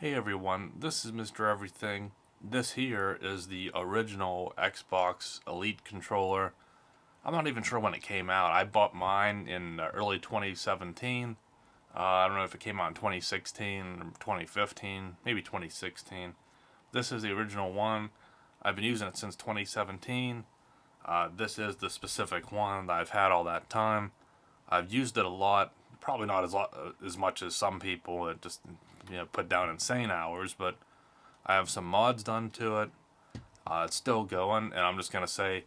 Hey everyone, this is Mr. Everything. This here is the original Xbox Elite controller. I'm not even sure when it came out. I bought mine in early 2017. I don't know if it came out in 2016 or 2015, maybe 2016. This is the original one. I've been using it since 2017. This is the specific one that I've had all that time. I've used it a lot, probably not as much as some people that just put down insane hours, but I have some mods done to it. It's still going, and I'm just gonna say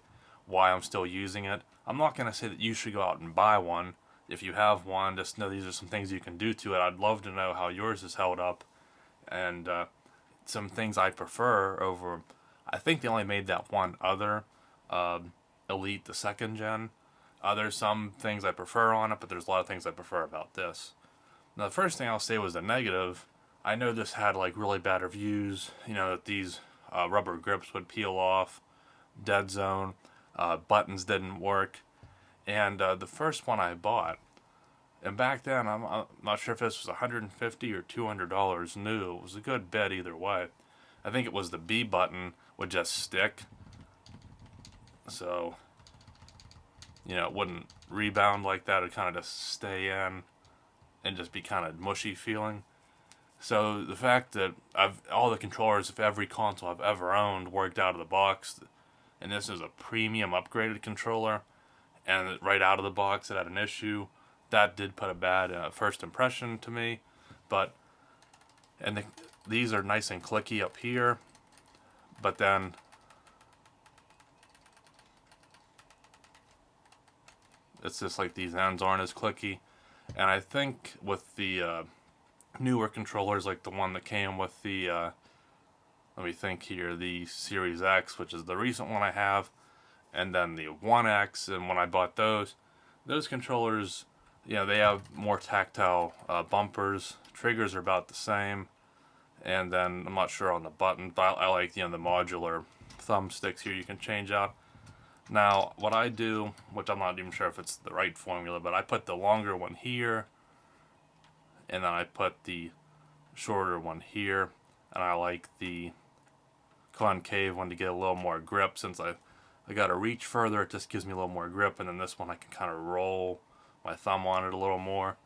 why I'm still using it. I'm not gonna say that you should go out and buy one. If you have one, just know these are some things you can do to it. I'd love to know how yours is held up, and some things I prefer over. I think they only made that one other uh, Elite, the second gen. There's some things I prefer on it, but there's a lot of things I prefer about this. Now, the first thing I'll say was the negative. I know this had like really bad reviews. That these rubber grips would peel off, dead zone, buttons didn't work, and the first one I bought, and back then I'm not sure if this was $150 or $200 new. It was a good bet either way. I think it was the B button would just stick, so it wouldn't rebound like that. It'd kind of just stay in and just be kind of mushy feeling. So the fact that all the controllers of every console I've ever owned worked out of the box, and this is a premium upgraded controller, and right out of the box it had an issue, that did put a bad first impression to me. But these are nice and clicky up here, but then it's just like these ends aren't as clicky. And I think with the newer controllers, like the one that came with the, let me think here, the Series X, which is the recent one I have, and then the One X, and when I bought those controllers, they have more tactile bumpers. Triggers are about the same, and then I'm not sure on the button, but I like the modular thumbsticks here you can change out. Now, what I do, which I'm not even sure if it's the right formula, but I put the longer one here, and then I put the shorter one here, and I like the concave one to get a little more grip. Since I got to reach further, it just gives me a little more grip, and then this one I can kind of roll my thumb on it a little more.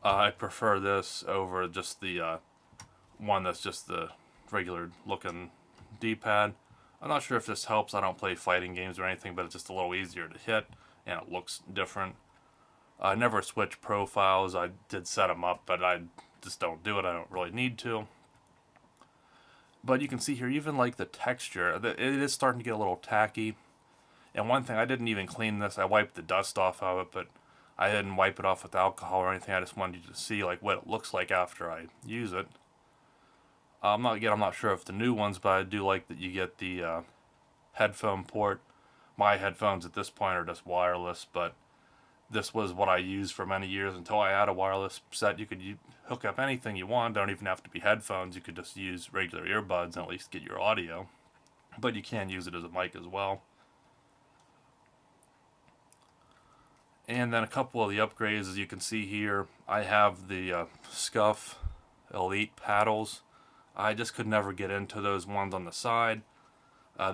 I prefer this over just the one that's just the regular looking D-pad. I'm not sure if this helps. I don't play fighting games or anything, but it's just a little easier to hit, and it looks different. I never switch profiles. I did set them up, but I just don't do it. I don't really need to. But you can see here, even like the texture, it is starting to get a little tacky. And one thing, I didn't even clean this. I wiped the dust off of it, but I didn't wipe it off with alcohol or anything. I just wanted you to see like what it looks like after I use it. I'm not sure if the new ones, but I do like that you get the headphone port. My headphones at this point are just wireless, but this was what I used for many years until I had a wireless set. You could hook up anything you want. Don't even have to be headphones. You could just use regular earbuds and at least get your audio. But you can use it as a mic as well. And then a couple of the upgrades, as you can see here, I have the Scuf Elite paddles. I just could never get into those ones on the side.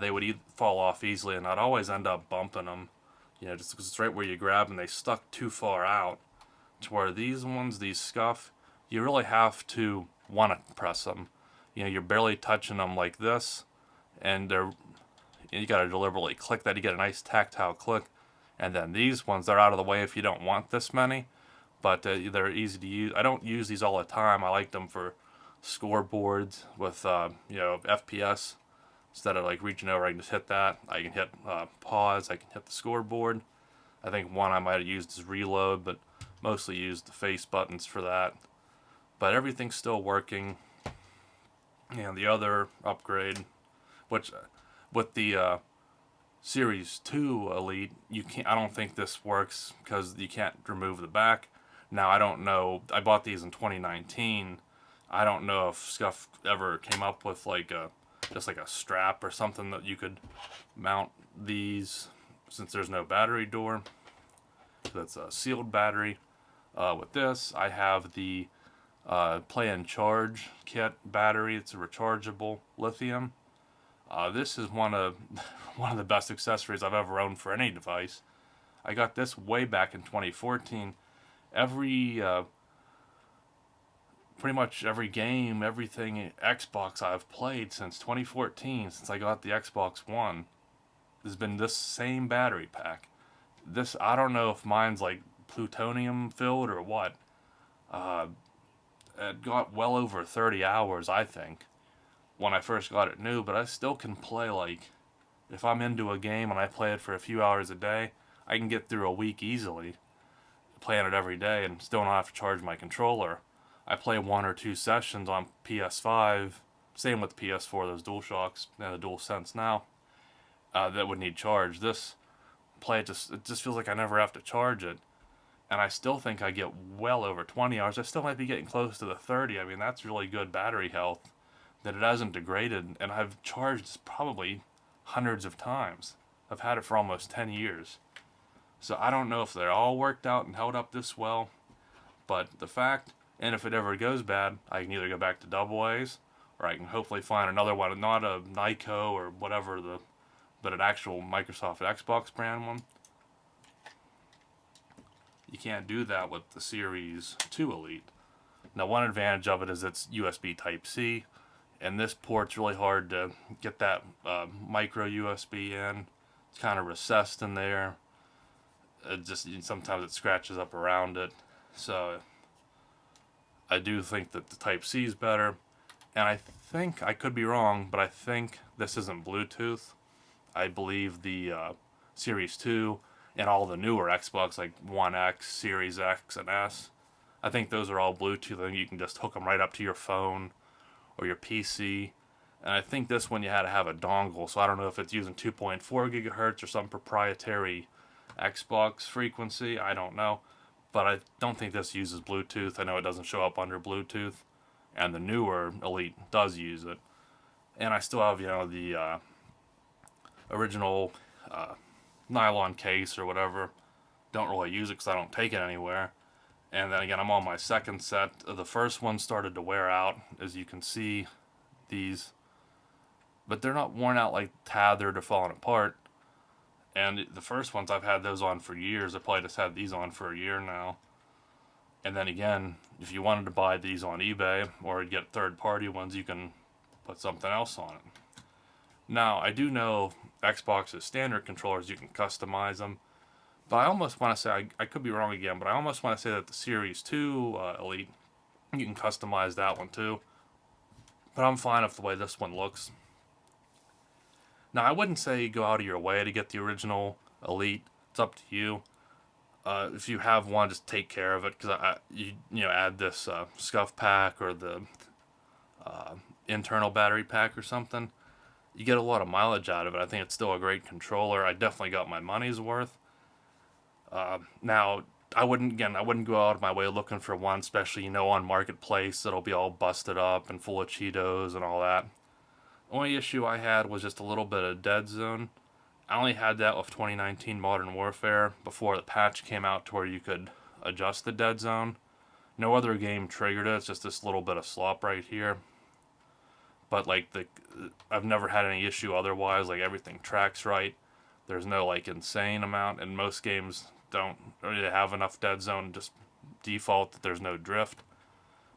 They would fall off easily, and I'd always end up bumping them. Just because it's right where you grab them, they stuck too far out. To where these ones, these Scuf, you really have to want to press them. You're barely touching them like this, and you got to deliberately click that. You get a nice tactile click. And then these ones, they're out of the way if you don't want this many, but they're easy to use. I don't use these all the time. I like them for scoreboards with FPS. Instead of like reaching over, I can just hit that. I can hit pause. I can hit the scoreboard. I think one I might have used is reload, but mostly used the face buttons for that. But everything's still working. And the other upgrade, which with the Series 2 Elite, I don't think this works because you can't remove the back. Now, I don't know. I bought these in 2019. I don't know if Scuf ever came up with just like a strap or something that you could mount these, since there's no battery door. So that's a sealed battery. With this, I have the Play and Charge kit battery. It's a rechargeable lithium. This is one of one of the best accessories I've ever owned for any device. I got this way back in 2014. Every pretty much every game, everything Xbox I've played since 2014, since I got the Xbox One, has been this same battery pack. This, I don't know if mine's like plutonium filled or what. Uh, it got well over 30 hours, I think, when I first got it new, but I still can play, like, if I'm into a game and I play it for a few hours a day, I can get through a week easily playing it every day and still not have to charge my controller. I play 1 or 2 sessions on PS5, same with PS4, those DualShocks and the DualSense now, that would need charge. This it just feels like I never have to charge it, and I still think I get well over 20 hours. I still might be getting close to the 30. I mean, that's really good battery health, that it hasn't degraded, and I've charged this probably hundreds of times. I've had it for almost 10 years. So I don't know if they're all worked out and held up this well, but the fact, and if it ever goes bad, I can either go back to double A's, or I can hopefully find another one, not a Nyko or whatever, but an actual Microsoft Xbox brand one. You can't do that with the Series 2 Elite. Now, one advantage of it is it's USB Type-C, and this port's really hard to get that micro USB in. It's kind of recessed in there. Sometimes it scratches up around it. So I do think that the Type-C is better. And I think, I could be wrong, but I think this isn't Bluetooth. I believe the Series 2 and all the newer Xbox, like One X, Series X, and S, I think those are all Bluetooth. I think you can just hook them right up to your phone or your PC. And I think this one you had to have a dongle, so I don't know if it's using 2.4 gigahertz or some proprietary Xbox frequency. I don't know. But I don't think this uses Bluetooth. I know it doesn't show up under Bluetooth. And the newer Elite does use it. And I still have, the original nylon case or whatever. Don't really use it because I don't take it anywhere. And then again, I'm on my second set. The first one started to wear out, as you can see, these. But they're not worn out like tethered or falling apart. And the first ones, I've had those on for years. I probably just had these on for a year now. And then again, if you wanted to buy these on eBay or get third-party ones, you can put something else on it. Now, I do know Xbox's standard controllers, you can customize them. But I almost want to say, I could be wrong again, but I almost want to say that the Series 2 Elite, you can customize that one too. But I'm fine with the way this one looks. Now, I wouldn't say go out of your way to get the original Elite. It's up to you. If you have one, just take care of it, because you add this Scuf pack or the internal battery pack or something. You get a lot of mileage out of it. I think it's still a great controller. I definitely got my money's worth. Now, I wouldn't go out of my way looking for one, especially, on Marketplace, that'll be all busted up and full of Cheetos and all that. Only issue I had was just a little bit of dead zone. I only had that with 2019 Modern Warfare before the patch came out to where you could adjust the dead zone. No other game triggered it. It's just this little bit of slop right here. But I've never had any issue otherwise. Like, everything tracks right. There's no insane amount, and most games don't really have enough dead zone, just default that there's no drift.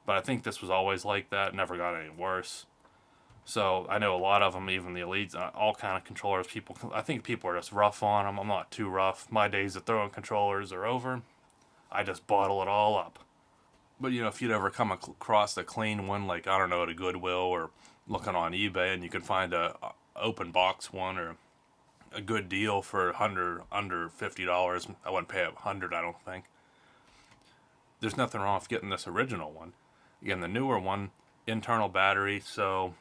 But I think this was always like that. Never got any worse. So I know a lot of them, even the Elites, all kind of controllers. I think people are just rough on them. I'm not too rough. My days of throwing controllers are over. I just bottle it all up. But if you'd ever come across a clean one, like, I don't know, at a Goodwill or looking on eBay, and you could find a open box one or a good deal for under $50, I wouldn't pay $100, I don't think. There's nothing wrong with getting this original one. Again, the newer one, internal battery, so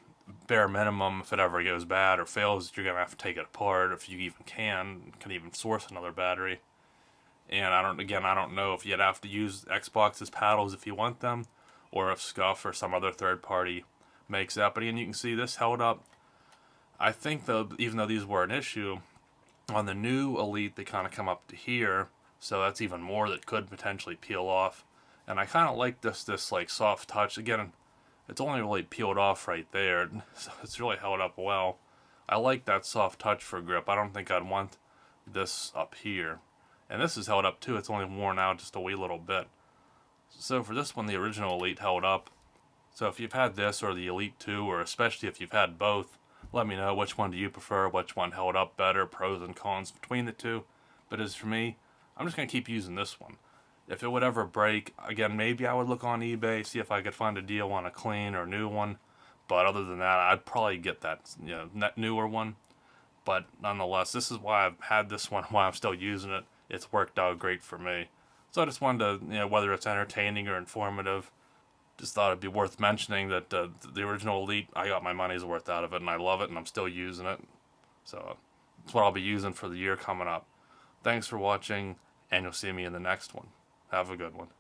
bare minimum, if it ever goes bad or fails, you're gonna have to take it apart, if you even can even source another battery. And I don't know if you'd have to use Xbox's paddles if you want them, or if Scuf or some other third party makes that. But again, you can see this held up. I think, though, even though these were an issue, on the new Elite, they kind of come up to here, so that's even more that could potentially peel off. And I kind of like this like soft touch. Again, it's only really peeled off right there, so it's really held up well. I like that soft touch for grip. I don't think I'd want this up here. And this is held up too. It's only worn out just a wee little bit. So for this one, the original Elite held up. So if you've had this or the Elite 2, or especially if you've had both, let me know which one do you prefer, which one held up better, pros and cons between the two. But as for me, I'm just going to keep using this one. If it would ever break, again, maybe I would look on eBay, see if I could find a deal on a clean or new one. But other than that, I'd probably get that, that newer one. But nonetheless, this is why I've had this one, why I'm still using it. It's worked out great for me. So I just wanted to, whether it's entertaining or informative, just thought it'd be worth mentioning that the original Elite, I got my money's worth out of it, and I love it, and I'm still using it. So that's what I'll be using for the year coming up. Thanks for watching, and you'll see me in the next one. Have a good one.